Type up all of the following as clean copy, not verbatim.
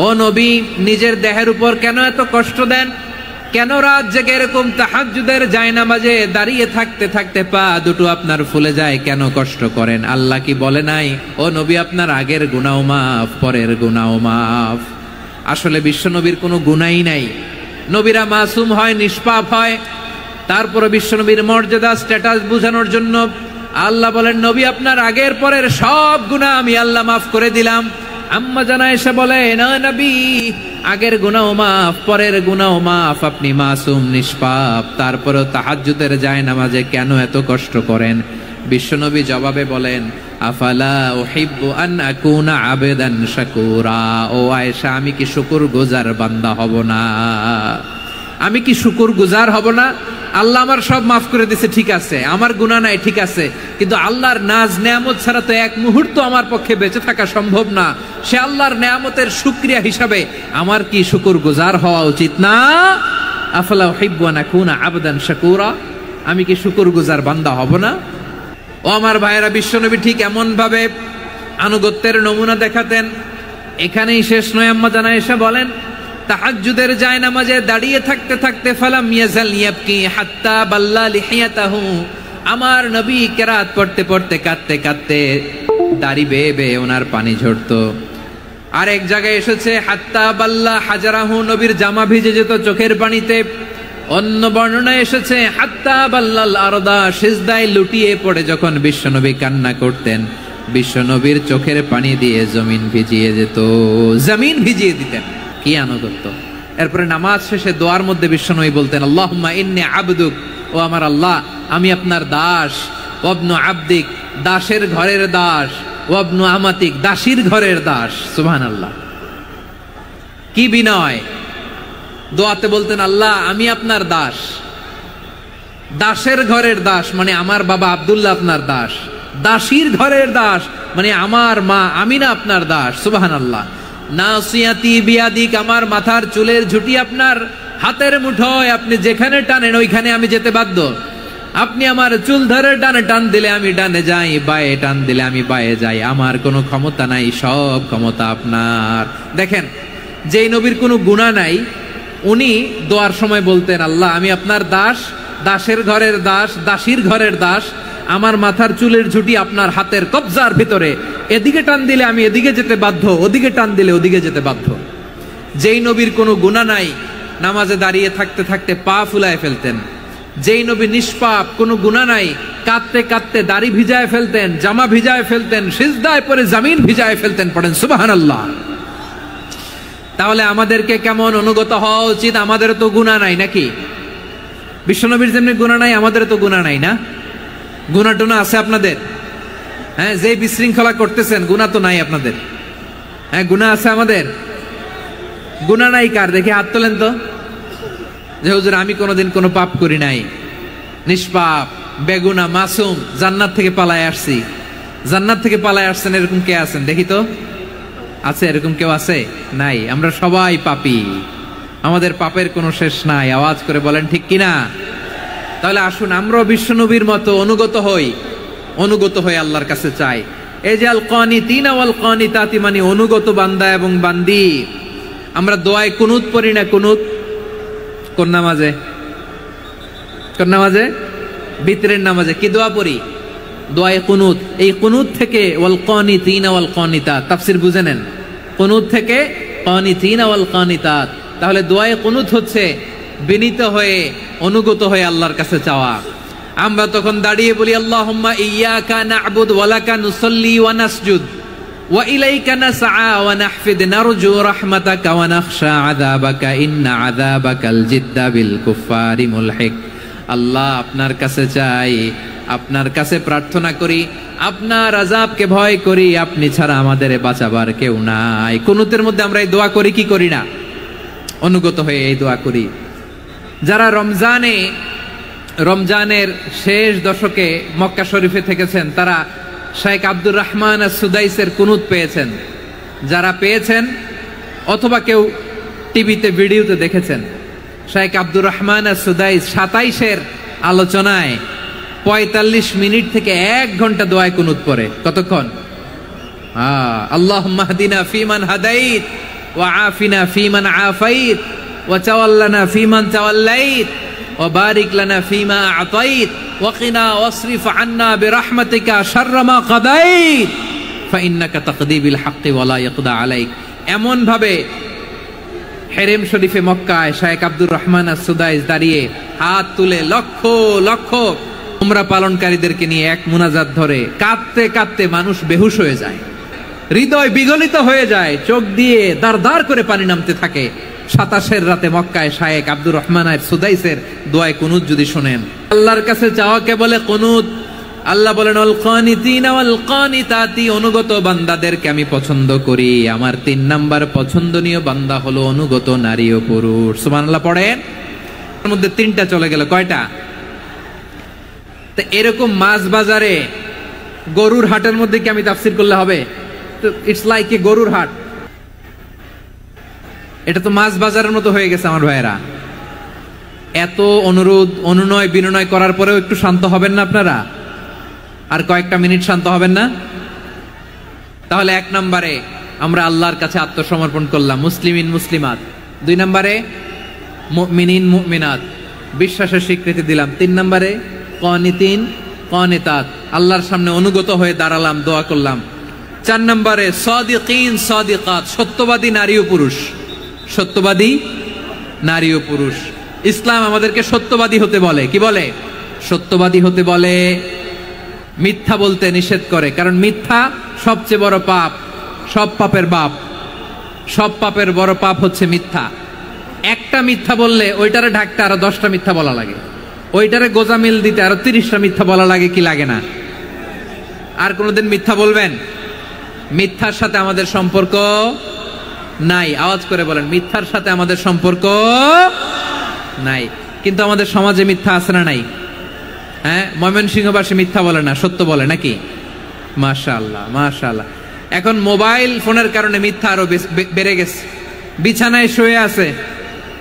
ও নবী, নিজের দেহের উপর কেন এত কষ্ট দেন? কেন রাত জেগে এরকম তাহাজ্জুদের জায়নামাজে দাঁড়িয়ে থাকতে থাকতে পা দুটো আপনার ফুলে যায়? কেন কষ্ট করেন? আল্লাহ কি বলে নাই, ও নবী আপনার আগের গুনাহ মাফ, পরের গুনাহ মাফ? আসলে বিশ্ব নবীর কোনো গুনাহই নাই। নবীরা মাসুম হয়, নিষ্পাপ হয়। তারপরে বিশ্ব নবীর মর্যাদা, স্ট্যাটাস বোঝানোর জন্য আল্লাহ বলেন, নবী আপনার আগের পরের সব গুনাহ আমি আল্লাহ মাফ করে দিলাম। আম্মা জানা এসে বলে, না নবী, আগের গুনাহ মাফ, পরের গুনাহ মাফ, আপনি মাসুম, নিষ্পাপ, তারপরেও তাহাজ্জুদের জায়নামাজে কেন এত কষ্ট করেন? বিশ্বনবী জবাবে বলেন, আফালা উহিব্বু আন আকুনা আবেদান শাকুরা। ও আয়েশা, আমি কি শুকরগুজার বান্দা হব না? আমি কি শুকরগুজার হব না? আল্লাহ আমার সব মাফ করে দিয়েছে, ঠিক আছে, আমার গুনাহ নাই, ঠিক আছে, কিন্তু আল্লাহর নাজ নেয়ামত ছাড়া তো এক মুহূর্ত আমার পক্ষে বেঁচে থাকা সম্ভব না। সে আল্লাহর নেয়ামতের শুকরিয়া হিসাবে আমার কি শুকরগুজার হওয়া উচিত না? আফালা উহিব্বু আন আকুনা আবদান শাকুরা। আমি কি শুকরগুজার বান্দা হব না? ও আমার ভাইয়েরা, বিশ্বনবী ঠিক এমন ভাবে আনুগত্যের নমুনা দেখাতেন। এখানেই শেষ নয়, আম্মা জানা এসে বলেন, তাহাজ্জুদের জায়নামাজে দাঁড়িয়ে থাকতে থাকতে ফালাম ইয়াজাল ইয়াবকি হাত্তা বাল্লা লিহিয়াতাহু। আমার নবী কেরাত পড়তে পড়তে কাঁদতে কাঁদতে দাড়ি বেয়ে বেয়ে ওনার পানি ঝরতো। আর এক জায়গায় এসেছে হাত্তা বাল্লা হাজারাহু, নবীর জামা ভিজে যেত চোখের পানিতে। অন্য বর্ণনায় এসেছে হাত্তা বাল্লাল আরদা, সিজদায় লুটিয়ে পড়ে যখন বিশ্বনবী কান্না করতেন, বিশ্বনবীর চোখের পানি দিয়ে জমিন ভিজিয়ে যেত, জমিন ভিজিয়ে দিতেন। কি আনুগত্য! এরপরে নামাজ শেষে দোয়ার মধ্যে বিশ্বনবী বলতেন, আল্লাহুম্মা ইন্নী আবদুক, ও আমার আল্লাহ, আমি আপনার দাস। ওয়াবনু আবদিক, দাসের ঘরের দাস। ওয়াবনু আমাতিক, দাসীর ঘরের দাস। সুবহানাল্লাহ, কি বিনয়! দোয়াতে বলতেন, আল্লাহ আমি আপনার দাস। দাসের ঘরের দাস মানে আমার বাবা আব্দুল্লাহ আপনার দাস। দাসীর ঘরের দাস মানে আমার মা আমিনা আপনার দাস। সুবহানাল্লাহ। নাসিয়াতি বিয়াদিক, আমার মাথার চুলের ঝুঁটি আপনার হাতের মুঠোয়, আপনি যেখানে টানেন ওইখানে আমি যেতে বাধ্য। আপনি আমার চুল ধরে ডানে টান দিলে আমি ডানে যাই, বায়ে টান দিলে আমি বায়ে যাই। আমার কোনো ক্ষমতা নাই, সব ক্ষমতা আপনার। দেখেন, যেই নবীর কোনো গুনাহ নাই, উনি দোয়ার সময় বলতেন, আল্লাহ আমি আপনার দাস, দাসের ঘরের দাস, দাসীর ঘরের দাস। আমার মাথার চুলের ঝুঁটি আপনার হাতের কবজার ভিতরে, এদিকে টান দিলে আমি এদিকে যেতে বাধ্য, ওদিকে টান দিলে ওদিকে যেতে বাধ্য। যেই নবীর কোনো গুনাহ নাই, নামাজে দাঁড়িয়ে থাকতে থাকতে পা ফুলায় ফেলতেন। যেই নবী নিষ্পাপ, কোনো গুনাহ নাই, কাঁদতে কাঁদতে দাড়ি ভিজায় ফেলতেন, জামা ভিজায় ফেলতেন, সিজদায় পরে জমিন ভিজায় ফেলতেন। পড়েন সুবহানাল্লাহ। তাহলে আমাদেরকে কেমন অনুগত হওয়া উচিত? আমাদের তো গুনাহ নাই নাকি? বিশ্বনবীর যেমনি গুনাহ নাই, আমাদের তো গুনাহ নাই না? গুনাহ টুনা আছে আপনাদের? হ্যাঁ, যে বিশৃঙ্খলা করতেছেন, গুনাহ তো নাই আপনাদের? হ্যাঁ, গুনাহ আছে আমাদের? গুনাহ নাই কার? দেখে হাত তোলেন তো, যে হুজুর আমি কোনোদিন কোনো পাপ করি নাই, নিষ্পাপ, বেগুনা, মাসুম, জান্নাত থেকে পালায় আসছি। জান্নাত থেকে পালায় আসছেন এরকম কে আছেন? দেখি তো, আছে এরকম কেউ? আছে? নাই। আমরা সবাই পাপী, আমাদের পাপের কোনো শেষ নাই। আওয়াজ করে বলেন ঠিক কিনা? তাহলে আসুন আমরাও বিশ্বনবীর মতো অনুগত হই, অনুগত হয়ে আল্লাহর কাছে চাই। এই যে আল কানিতিনা ওয়াল কানিতাতি, মানে অনুগত বান্দা এবং বান্দি। আমরা দোয়ায় কুনুত পড়ি না? কুনুত কোন নামাজে? কোন নামাজে? বিতরের নামাজে কি দোয়া পড়ি? দোয়ায়ে কুনুত। এই কুনুত থেকে ওয়াল কানিতিনা ওয়াল কানিতাত, তাফসীর বুঝে নেন। কুনুত থেকে কানিতিনা ওয়াল কানিতাত। তাহলে দোয়ায়ে কুনুত হচ্ছে বিনীত হয়ে, অনুগত হয়ে আল্লাহর কাছে চাওয়া। আমরা তখন দাঁড়িয়ে বলি, আল্লাহুম্মা ইয়্যাকা না'বুদু ওয়া লাকা নুসাল্লি ওয়া নাসজুদ ওয়া ইলাইকা নাসআ ওয়া নাহফিদ নারজু রাহমাতাকা ওয়া নাখশা আযাবাকা ইন্না আযাবাকাল জিদ্দা বিল কুফফারি মুলহিক। আল্লাহ আপনার কাছে চাই, আপনার কাছে প্রার্থনা করি, আপনার আযাবকে ভয় করি, আপনি ছাড়া আমাদের বাঁচাবার কেউ নাই। কুনুতের মধ্যে আমরা এই দোয়া করি কি করি না? অনুগত হয়ে এই দোয়া করি। যারা রমজানের শেষ দশকে মক্কা শরীফে থেকেছেন, তারা শেখ আব্দুর রহমান সুদাইসের কুনুত পেয়েছেন। যারা পেয়েছেন অথবা কেউ টিভিতে ভিডিওতে দেখেছেন, শেখ আব্দুর রহমান সুদাইস 27-এর আলোচনায় 45 মিনিট থেকে 1 ঘন্টা দোয়ায় কুনুত পড়ে। কতক্ষণ? আল্লাহুম্মা হদিনা ফিমান হাদাইত ওয়া আফিনা ফিমান আফাইত ওয়া তাওয়াল্লানা ফিমান তাওয়াল্লাইত ওয়া বারিক লানা ফিমা আতাইত ওয়া কিনা ওয়াসরিফ আন্না বিরহমাতিকা শাররা মা কাদাইত ফাইন্নাকা তাকদি বিল হাক্কি ওয়া লা ইয়াকদা আলাইক। এমন ভাবে হেরেম শরীফে মক্কায় শায়েখ আব্দুর রহমান আস-সুদাইস দাঁড়িয়ে হাত তুলে লক্ষ লক্ষ উমরা পালনকারীদেরকে নিয়ে এক মুনাজাত ধরে কাঁদতে কাঁদতে মানুষ বেহুশ হয়ে যায়, হৃদয় বিগলিত হয়ে যায়, চোখ দিয়ে দার দার করে পানি নামতে থাকে। 27 রাতে মক্কায় শায়েখ আব্দুর রহমান আস-সুদাইসের দোয়ায়ে কুনুত যদি শুনেন, আল্লাহর কাছে চাওয়াকে বলে কুনুত। আল্লাহ বলেন আল কানিতিনা ওয়াল কানিতাতি, অনুগত বান্দাদেরকে আমি পছন্দ করি। আমার 3 নাম্বার পছন্দনীয় বান্দা হলো অনুগত নারী ও পুরুষ। সুবহানাল্লাহ পড়েন। এর মধ্যে 3টা চলে গেল, কয়টা? তো এরকম মাছ বাজারে গরুর হাটের মধ্যে কি আমি তাফসীর করলে হবে? তো ইটস লাইক এ গরুর হাট। এটা তো মাছ বাজারের মতো হয়ে গেছে আমার ভাইয়েরা। এত অনুরোধ অনুনয় বিনয় করার পরেও একটু শান্ত হবেন না আপনারা? আর কয়েকটা মিনিট শান্ত হবেন না? তাহলে 1 নম্বরে আমরা আল্লাহর কাছে আত্মসমর্পণ করলাম, মুসলিমিন মুসলিমাত। 2 নম্বরে মুমিনিন মুমিনাত, বিশ্বাসের স্বীকৃতি দিলাম। 3 নম্বরে কানিতিন কানিতাত, আল্লাহর সামনে অনুগত হয়ে দাঁড়ালাম, দোয়া করলাম। 4 নম্বরে সাদিকিন সাদিকাত, সত্যবাদী নারী ও পুরুষ। সত্যবাদী নারী ও পুরুষ। ইসলাম আমাদেরকে সত্যবাদী হতে বলে। কি বলে? সত্যবাদী হতে বলে। মিথ্যা বলতে নিষেধ করে, কারণ মিথ্যা সবচেয়ে বড় পাপ, সব পাপের বাপ। সব পাপের বড় পাপ হচ্ছে মিথ্যা। একটা মিথ্যা বললে ওইটারে ঢাকতে আরো 10টা মিথ্যা বলা লাগে, ওইটারে গোজামিল দিতে আরো 30টা মিথ্যা বলা লাগে, কি লাগে না? আর কোনোদিন মিথ্যা বলবেন? মিথ্যার সাথে আমাদের সম্পর্ক নাই। আওয়াজ করে বলেন, মিথ্যার সাথে আমাদের সম্পর্ক নাই। কিন্তু আমাদের সমাজে মিথ্যা আছে না নাই? হ্যাঁ, ময়মনসিংহবাসী মিথ্যা বলে না, সত্য বলে নাকি? মাশাআল্লাহ মাশাআল্লাহ। এখন মোবাইল ফোনের কারণে মিথ্যা আরো বেড়ে গেছে। বিছানায় শুয়ে আছে,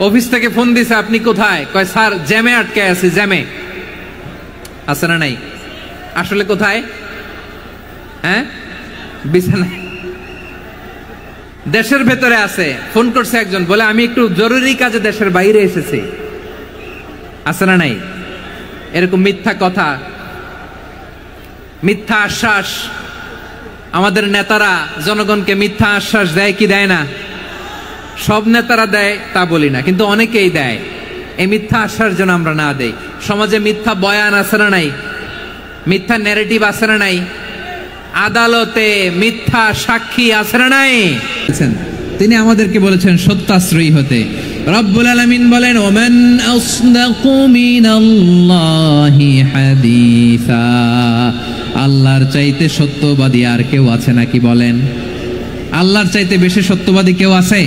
অফিস থেকে ফোন দিছে, আপনি কোথায়? কয় স্যার জ্যামে আটকে আছি। জ্যামে আছে না নাই? আসলে কোথায়? হ্যাঁ, বিছানায়। দেশের ভেতরে আছে, ফোন করছে একজন, বলে আমি একটু জরুরি কাজে দেশের বাইরে এসেছি। আছে না নাই? এরকম মিথ্যা কথা, মিথ্যা আশ্বাস। আমাদের নেতারা জনগণকে মিথ্যা আশ্বাস দেয় কি দেয় না? সব নেতারা দেয় তা বলি না, কিন্তু অনেকেই দেয়। এই মিথ্যা আশ্বাস যেন আমরা না দেই। সমাজে মিথ্যা বয়ান আছে না নাই? মিথ্যা ন্যারেটিভ আছে না নাই? আদালতে মিথ্যা সাক্ষী আছে না নাই? তিনি আমাদেরকে বলেছেন সত্যাশ্রয়ী হতে। রব্বুল আলামিন বলেন ওমান আসদাকু মিনাল্লাহি হাদিসা, আল্লাহর চাইতে সত্যবাদী আর কেউ আছে নাকি বলেন? আল্লাহর চাইতে বেশি সত্যবাদী কেউ আছে?